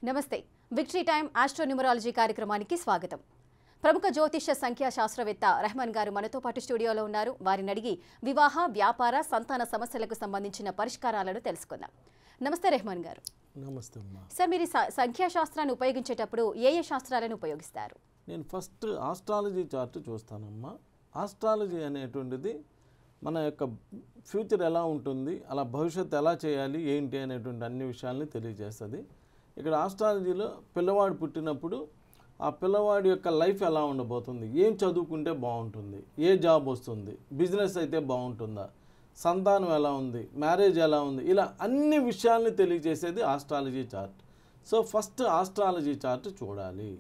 నమస్తే victory time astronumerology కార్యక్రమానికి స్వాగతం. ప్రముఖ జ్యోతిష సంఖ్యా శాస్త్రవేత్త రెహమాన్ గారు మనతో పాటు స్టూడియోలో ఉన్నారు. వారిని అడిగి వివాహ, వ్యాపార, సంతాన సమస్యలకు సంబంధించిన పరిష్కారాలను తెలుసుకుందాం. నమస్తే రెహమాన్ గారు. నమస్తే అమ్మా. సార్, మీరు సంఖ్యా శాస్త్రాన్ని ఉపయోగించేటప్పుడు ఏ శాస్త్రాలను ఉపయోగిస్తారు? నేను ఫస్ట్ ఆస్ట్రాలజీ చార్ట్ చూస్తానమ్మా. ఆస్ట్రాలజీ అనేటువంటిది మన యొక్క ఫ్యూచర్ ఎలా ఉంటుంది, అలా భవిష్యత్తు ఎలా చేయాలి, ఏంటి అనేటువంటి అన్ని విషయాల్ని తెలియజేస్తుంది. ఇక్కడ ఆస్ట్రాలజీలో పిల్లవాడు పుట్టినప్పుడు ఆ పిల్లవాడి యొక్క లైఫ్ ఎలా ఉండబోతుంది, ఏం చదువుకుంటే బాగుంటుంది, ఏ జాబ్ వస్తుంది, బిజినెస్ అయితే బాగుంటుందా, సంతానం ఎలా ఉంది, మ్యారేజ్ ఎలా ఉంది, ఇలా అన్ని విషయాల్ని తెలియజేసేది astrology chart. So first astrology chart చూడాలి.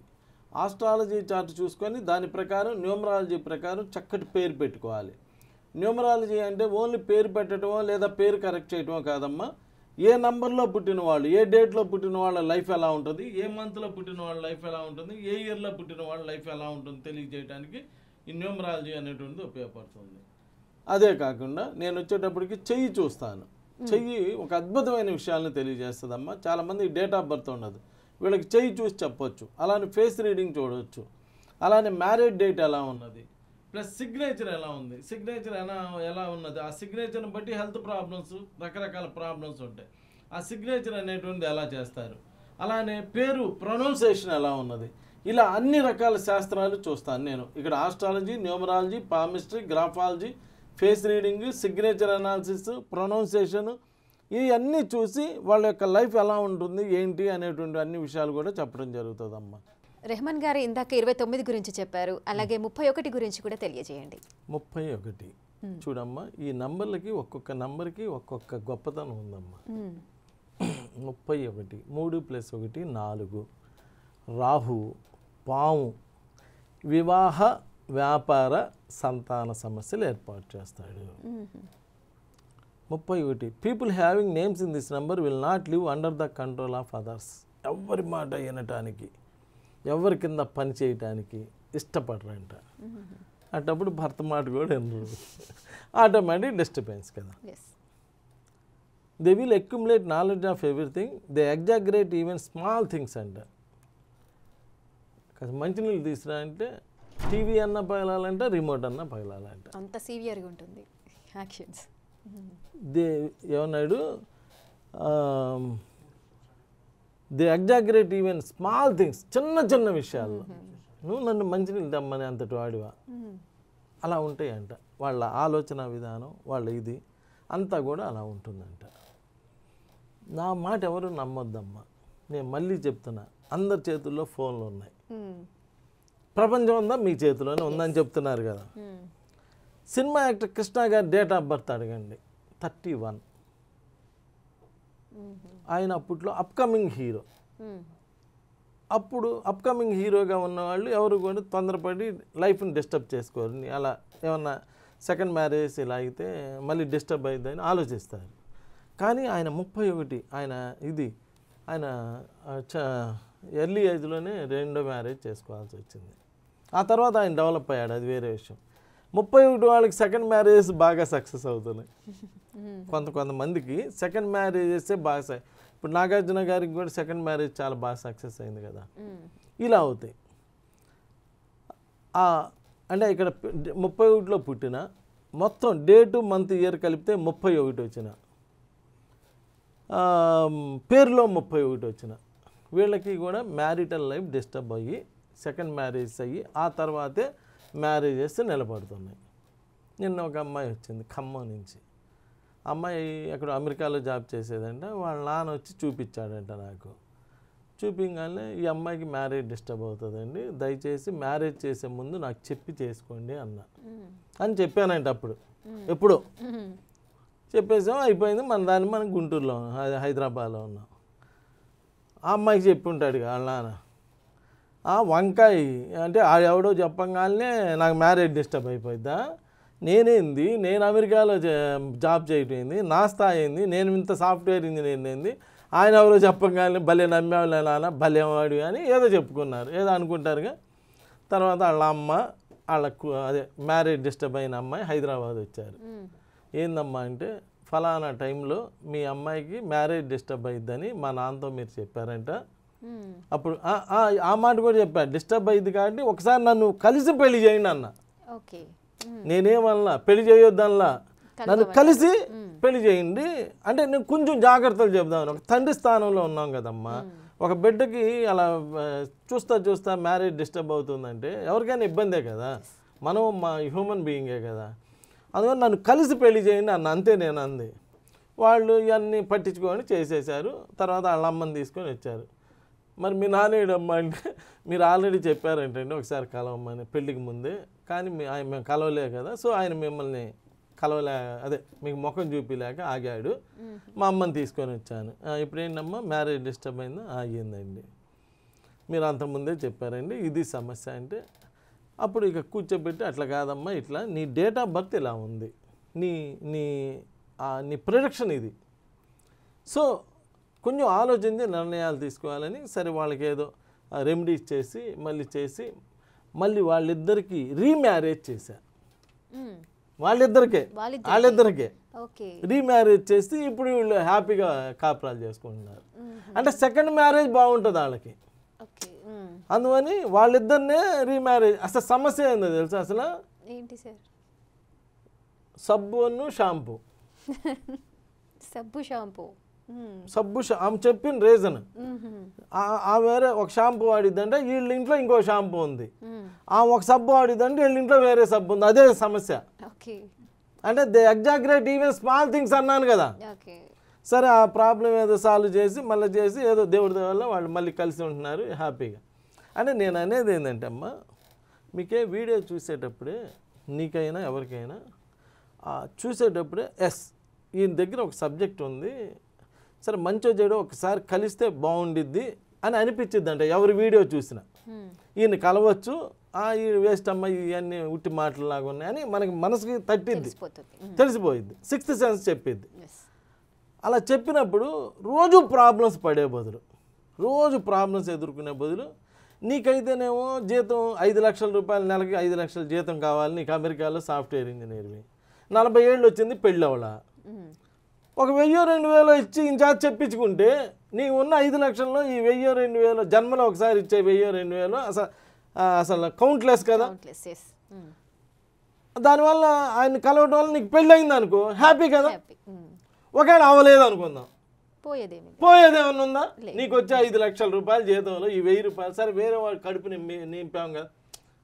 ఆస్ట్రాలజీ చార్ట్ చూసుకొని దాని ప్రకారం న్యూమరాలజీ ప్రకారం చక్కటి పేరు పెట్టుకోవాలి. న్యూమరాలజీ అంటే ఓన్లీ పేరు పెట్టడమో లేదా పేరు కరెక్ట్ చేయటమో కాదమ్మా. ఏ నంబర్లో పుట్టిన వాళ్ళు, ఏ డేట్లో పుట్టిన వాళ్ళ లైఫ్ ఎలా ఉంటుంది, ఏ మంత్లో పుట్టిన వాళ్ళ లైఫ్ ఎలా ఉంటుంది, ఏ ఇయర్లో పుట్టిన వాళ్ళ లైఫ్ ఎలా ఉంటుంది తెలియజేయడానికి ఈ న్యూమరాలజీ అనేటువంటిది ఉపయోగపడుతుంది. అదే కాకుండా నేను వచ్చేటప్పటికి చెయ్యి చూస్తాను. చెయ్యి ఒక అద్భుతమైన విషయాలను తెలియజేస్తుందమ్మా. చాలామంది డేట్ ఆఫ్ బర్త్ ఉండదు, వీళ్ళకి చెయ్యి చూసి చెప్పొచ్చు. అలానే ఫేస్ రీడింగ్ చూడవచ్చు. అలానే మ్యారేజ్ డేట్ ఎలా ఉన్నది, ప్లస్ సిగ్నేచర్ ఎలా ఉంది, సిగ్నేచర్ ఎలా ఉన్నది, ఆ సిగ్నేచర్ని బట్టి హెల్త్ ప్రాబ్లమ్స్, రకరకాల ప్రాబ్లమ్స్ ఉంటాయి. ఆ సిగ్నేచర్ అనేటువంటిది ఎలా చేస్తారు, అలానే పేరు ప్రొనౌన్సియేషన్ ఎలా ఉన్నది, ఇలా అన్ని రకాల శాస్త్రాలు చూస్తాను నేను. ఇక్కడ astrology, numerology, palmistry, graphology, face reading, signature analysis, pronunciation, ఇవన్నీ చూసి వాళ్ళ యొక్క లైఫ్ ఎలా ఉంటుంది, ఏంటి అనేటువంటి అన్ని విషయాలు కూడా చెప్పడం జరుగుతుందమ్మా. రెహమాన్ గారు ఇందాక 29 గురించి చెప్పారు, అలాగే 31 గురించి కూడా తెలియజేయండి. 31 చూడమ్మా, ఈ నంబర్లకి ఒక్కొక్క నంబర్కి ఒక్కొక్క గొప్పతనం ఉందమ్మా. 31 3 + 1 4. రాహు, పాము, వివాహ, వ్యాపార, సంతాన సమస్యలు ఏర్పాటు చేస్తాడు. 31 people having names in this number will not live under the control of others. ఎవరి మాట వినటానికి, ఎవరి కింద పని చేయటానికి ఇష్టపడరంట. అటప్పుడు భర్త మాట కూడా వినరు. ఆటోమేటిక్ డిస్టర్బెన్స్ కదా. They will accumulate knowledge of everything, they exaggerate even small things అంట. మంచినీళ్ళు తీసుకురా అంటే టీవీ అన్నా పగలాలంట, రిమోట్ అన్నా పగలాలంట. అంత సీవియర్గా ఉంటుంది యాక్షన్స్. దే ఏమన్నాడు, they exaggerate even small things, చిన్న చిన్న విషయాల్లో. నువ్వు నన్ను మంచినీళ్ళు తెమ్మని అంతటి వాడివా, అలా ఉంటాయంట వాళ్ళ ఆలోచన విధానం, వాళ్ళ ఇది అంతా కూడా అలా ఉంటుందంట. నా మాట ఎవరు నమ్మొద్దమ్మా. నేను మళ్ళీ చెప్తున్నా, అందరి చేతుల్లో ఫోన్లు ఉన్నాయి, ప్రపంచం ఉందా మీ చేతిలోనే ఉందని చెప్తున్నారు కదా. సినిమా యాక్టర్ కృష్ణ గారి డేట్ ఆఫ్ బర్త్ అడగండి, 31. ఆయన అప్పట్లో అప్కమింగ్ హీరో. అప్పుడు అప్కమింగ్ హీరోగా ఉన్నవాళ్ళు ఎవరు కూడా తొందరపడి లైఫ్ని డిస్టర్బ్ చేసుకోరు. అలా ఏమన్నా సెకండ్ మ్యారేజ్ ఇలా అయితే మళ్ళీ డిస్టర్బ్ అవుతుందని ఆలోచిస్తారు. కానీ ఆయన 31, ఆయన ఎర్లీ ఏజ్లోనే 2వ మ్యారేజ్ చేసుకోవాల్సి వచ్చింది. ఆ తర్వాత ఆయన డెవలప్ అయ్యాడు, అది వేరే విషయం. 31 వాళ్ళకి సెకండ్ మ్యారేజ్ బాగా సక్సెస్ అవుతున్నాయి. కొంతమందికి సెకండ్ మ్యారేజెసే బాగా, ఇప్పుడు నాగార్జున గారికి కూడా సెకండ్ మ్యారేజ్ చాలా బాగా సక్సెస్ అయింది కదా. ఇలా అవుతాయి. అంటే ఇక్కడ 31లో పుట్టిన, మొత్తం డేటు, మంత్, ఇయర్ కలిపితే 31 వచ్చిన, పేరులో 31 వచ్చిన వీళ్ళకి కూడా మ్యారిటల్ లైఫ్ డిస్టర్బ్ అయ్యి సెకండ్ మ్యారేజ్ అయ్యి ఆ తర్వాతే మ్యారేజెస్ నిలబడుతున్నాయి. నిన్న ఒక అమ్మాయి వచ్చింది ఖమ్మం నుంచి. అమ్మాయి అక్కడ అమెరికాలో జాబ్ చేసేదంట. వాళ్ళ నాన్న వచ్చి చూపించాడంట నాకు. చూపించగానే ఈ అమ్మాయికి మ్యారేజ్ డిస్టర్బ్ అవుతుందండి, దయచేసి మ్యారేజ్ చేసే ముందు నాకు చెప్పి చేసుకోండి అని చెప్పానంట. అప్పుడు ఎప్పుడో చెప్పేసాం, అయిపోయింది. మనం గుంటూరులో ఉన్నాం, హైదరాబాద్లో ఉన్నాం. ఆ అమ్మాయికి చెప్పి ఉంటాడు వాళ్ళ నాన్న. వంకాయ అంటే ఎవడో చెప్పగానే నాకు మ్యారేజ్ డిస్టర్బ్ అయిపోద్దా, నేనేంది, నేను అమెరికాలో జాబ్ చేయటం ఏంది, నా స్థాయి ఏంది, నేను ఇంత సాఫ్ట్వేర్ ఇంజనీర్ ఏంది, ఆయన ఎవరో చెప్పగానే భలే నమ్మేవాళ్ళ నాన్న భలేవాడు అని ఏదో చెప్పుకున్నారు, ఏదో అనుకుంటారుగా. తర్వాత వాళ్ళ అమ్మ వాళ్ళకు అదే మ్యారేజ్ డిస్టర్బ్ అయిన అమ్మాయి హైదరాబాద్ వచ్చారు. ఏందమ్మా అంటే ఫలానా టైంలో మీ అమ్మాయికి మ్యారేజ్ డిస్టర్బ్ అయిద్దని మా నాన్నతో మీరు చెప్పారంట, అప్పుడు ఆ మాట కూడా చెప్పాను, డిస్టర్బ్ అయ్యింది కాబట్టి ఒకసారి నన్ను కలిసి పెళ్లి చేయండి అన్న. ఓకే. నేనేమన్నా పెళ్లి చేయొద్దనలా, నన్ను కలిసి పెళ్లి చేయండి అంటే నేను కొంచెం జాగ్రత్తలు చెప్దామని. ఒక తండ్రి స్థానంలో ఉన్నాం కదమ్మా, ఒక బిడ్డకి అలా చూస్తా మ్యారేజ్ డిస్టర్బ్ అవుతుందంటే ఎవరికైనా ఇబ్బందే కదా, మనం మా హ్యూమన్ బీయింగే కదా. అందువల్ల నన్ను కలిసి పెళ్లి చేయండి అన్న, అంతే నేను అంది. వాళ్ళు ఇవన్నీ పట్టించుకొని చేసేసారు. తర్వాత వాళ్ళ అమ్మని తీసుకొని వచ్చారు. మరి మీ నాన్నేడమ్మా అంటే, మీరు ఆల్రెడీ చెప్పారంటండి ఒకసారి కలవమ్మని పెళ్ళికి ముందే, కానీ మేము కలవలే కదా, సో ఆయన మిమ్మల్ని అదే మీకు ముఖం చూపిలేక ఆగాడు, మా అమ్మని తీసుకొని వచ్చాను. ఇప్పుడు ఏంటమ్మా మ్యారేజ్ డిస్టర్బ్ అయిందా? అయ్యిందండి. మీరు అంతకుముందే చెప్పారండి ఇది సమస్య అంటే, అప్పుడు ఇక కూర్చోబెట్టి అట్లా కాదమ్మా, ఇట్లా నీ డేట్ ఆఫ్ బర్త్ ఇలా ఉంది, నీ నీ నీ ప్రొడక్షన్ ఇది, సో కొంచెం ఆలోచించి నిర్ణయాలు తీసుకోవాలని. సరే వాళ్ళకి ఏదో రెమెడీస్ చేసి మళ్ళీ వాళ్ళిద్దరికి రీమ్యారేజ్ చేశారు. వాళ్ళిద్దరికే రీమ్యారేజ్ చేసి ఇప్పుడు వీళ్ళు హ్యాపీగా కాపురాలు చేసుకుంటున్నారు. అంటే సెకండ్ మ్యారేజ్ బాగుంటుంది వాళ్ళకి, అందువని వాళ్ళిద్దరినే రీమ్యారేజ్. అసలు సమస్య ఏందో తెలుసా, అసలు ఏంటి సార్? సబ్బును షాంపూ. ఆమె చెప్పిన రీజన్, ఆ వేరే ఒక షాంపూ వాడిద్దంటే వీళ్ళ ఇంట్లో ఇంకో షాంపూ ఉంది, ఆమె ఒక సబ్బు వాడిద్దంటే వీళ్ళ ఇంట్లో వేరే సబ్బు ఉంది, అదే సమస్య. అంటే they exaggerate even small things అన్నాను కదా. సరే ఆ ప్రాబ్లం ఏదో సాల్వ్ చేసి మళ్ళీ ఏదో దేవుడి వల్ల వాళ్ళు మళ్ళీ కలిసి ఉంటున్నారు హ్యాపీగా. అంటే నేను అనేది ఏంటంటే అమ్మా, మీకే వీడియో చూసేటప్పుడే నీకైనా ఎవరికైనా చూసేటప్పుడే ఈయన దగ్గర ఒక సబ్జెక్ట్ ఉంది, సరే మంచో చెడో ఒకసారి కలిస్తే బాగుండిద్ది అని అనిపించిద్ది. అంటే ఎవరి వీడియో చూసినా ఈయన కలవచ్చు, ఈ వేస్ట్ అమ్మ ఇవన్నీ ఉట్టి మాటలాగా ఉన్నాయని మనకి మనసుకి తట్టిద్ది, తెలిసిపోయిద్ది, సిక్స్త్ సెన్స్ చెప్పిద్ది. అలా చెప్పినప్పుడు రోజు ప్రాబ్లమ్స్ పడే బదులు, రోజు ప్రాబ్లమ్స్ ఎదుర్కొనే బదులు, నీకైతేనేమో జీతం 5 లక్షల రూపాయలు, నెలకి 5 లక్షల జీతం కావాలి, నీకు అమెరికాలో సాఫ్ట్వేర్ ఇంజనీర్వి, 40 ఏళ్ళు వచ్చింది, పెళ్ళి అవలా, ఒక 1000-2000 ఇచ్చి ఇన్ఛార్జ్ చెప్పించుకుంటే నీకు ఉన్న 5 లక్షల్లో ఈ 1000-2000 జన్మలో ఒకసారి ఇచ్చే 1000-2000 అసలు కౌంట్లెస్ కదా. దానివల్ల ఆయన కలవడం వల్ల నీకు పెళ్ళి అయింది అనుకో, హ్యాపీ కదా. ఒకవేళ అవ్వలేదు అనుకుందాం, పోయేదేమన్నా ఉందా? నీకు వచ్చే 5 లక్షల రూపాయలు జీతంలో ఈ 1000 రూపాయలు, సరే వేరే వాడు కడుపు నింపాం కదా,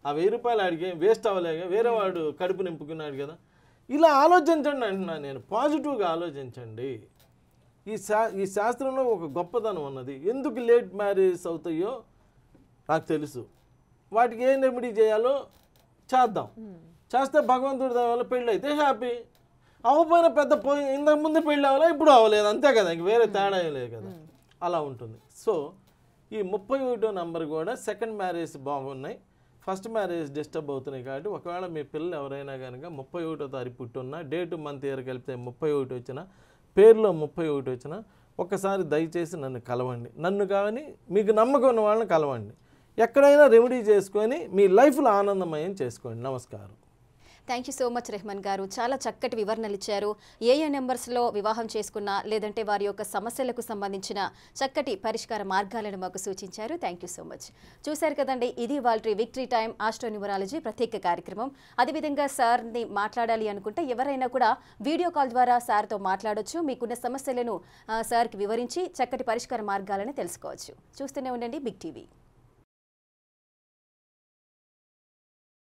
ఆ 1000 రూపాయలు ఆడికి వేస్ట్ అవ్వలేక వేరే వాడు కడుపు నింపుకున్నాడు కదా. ఇలా ఆలోచించండి అంటున్నాను నేను, పాజిటివ్గా ఆలోచించండి. ఈ శాస్త్రంలో ఒక గొప్పతనం ఉన్నది. ఎందుకు లేట్ మ్యారేజ్ అవుతాయో నాకు తెలుసు, వాటికి ఏం రెమెడీ చేయాలో చేద్దాం, చేస్తే భగవంతుడి దయ వల్ల పెళ్ళి అయితే హ్యాపీ, అవ్వపోయిన పెద్ద ఇంతకుముందు పెళ్ళి అవ్వలే, ఇప్పుడు అవ్వలేదు, అంతే కదా, ఇంక వేరే తేడా లేదు కదా, అలా ఉంటుంది. సో ఈ 31వ నంబర్ కూడా సెకండ్ మ్యారేజ్ బాగున్నాయి, ఫస్ట్ మ్యారేజ్ డిస్టర్బ్ అవుతున్నాయి. కాబట్టి ఒకవేళ మీ పిల్లలు ఎవరైనా కనుక 31వ తారీఖు పుట్టున్నా, డేటు మంత్ ఇయర్ కలిపితే 31 వచ్చినా, పేరులో 31 వచ్చినా, ఒక్కసారి దయచేసి నన్ను కలవండి. నన్ను కానీ మీకు నమ్మకం ఉన్న వాళ్ళని కలవండి. ఎక్కడైనా రెమెడీ చేసుకొని మీ లైఫ్లో ఆనందమయం చేసుకోండి. నమస్కారం. Thank you so much Rahman గారు, చాలా చక్కటి వివరణలు ఇచ్చారు. ఏ నెంబర్స్లో వివాహం చేసుకున్నా లేదంటే వారి యొక్క సమస్యలకు సంబంధించిన చక్కటి పరిష్కార మార్గాలను మాకు సూచించారు. Thank you so much. చూశారు కదండి, ఇది వాళ్ళ విక్టరీ టైమ్ ఆస్ట్రోన్యూమరాలజీ ప్రత్యేక కార్యక్రమం. అదేవిధంగా సార్ని మాట్లాడాలి అనుకుంటే ఎవరైనా కూడా వీడియో కాల్ ద్వారా సార్తో మాట్లాడొచ్చు, మీకున్న సమస్యలను సార్కి వివరించి చక్కటి పరిష్కార మార్గాలను తెలుసుకోవచ్చు. చూస్తూనే ఉండండి బిగ్ టీవీ.